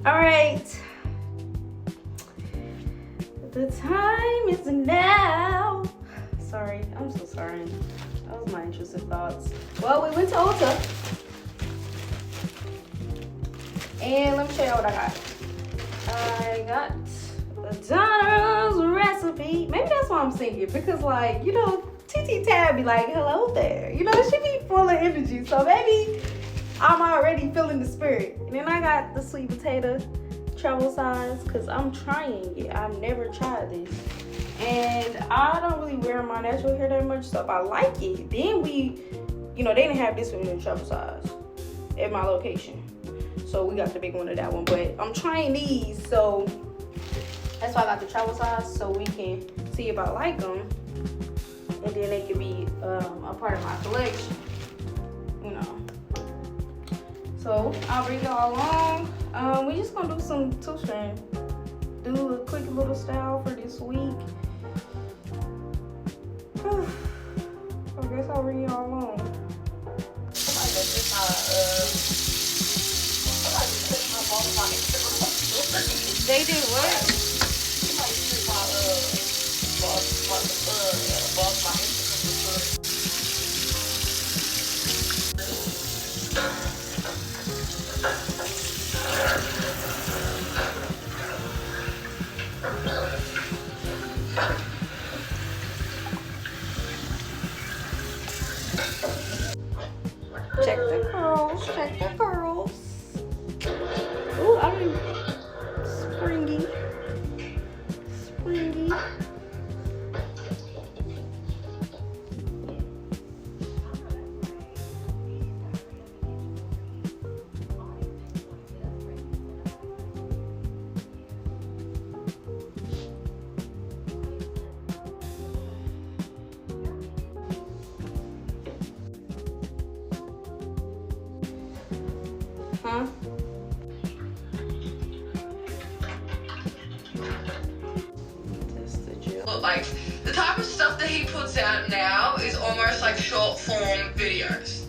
All right. The time is now. Sorry, I'm so sorry. That was my intrusive thoughts. Well, we went to Ulta. And let me show you what I got. I got Donna's recipe. Maybe that's why I'm singing. Because, like, you know, TT Tab be like, hello there. You know, she be full of energy. So maybe I'm already feeling the spirit. And then I got the sweet potato travel size because I'm trying it. I've never tried this. And I don't really wear my natural hair that much. So if I like it, then we, you know, they didn't have this one in the travel size at my location. So we got the big one of that one. But I'm trying these. So that's why I got the travel size. So we can see if I like them. And then they can be a part of my collection. You know. So I'll bring y'all along. We just gonna do some two-strand. Do a quick little style for this week. I guess I'll bring y'all along. Somebody just took my boss my Instagram. They did what? Somebody took my boss my Instagram. Check the curls. Check the curls. Ooh, I'm springy. Springy. Huh? Look, like, the type of stuff that he puts out now is almost like short form videos.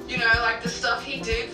You know, like the stuff he did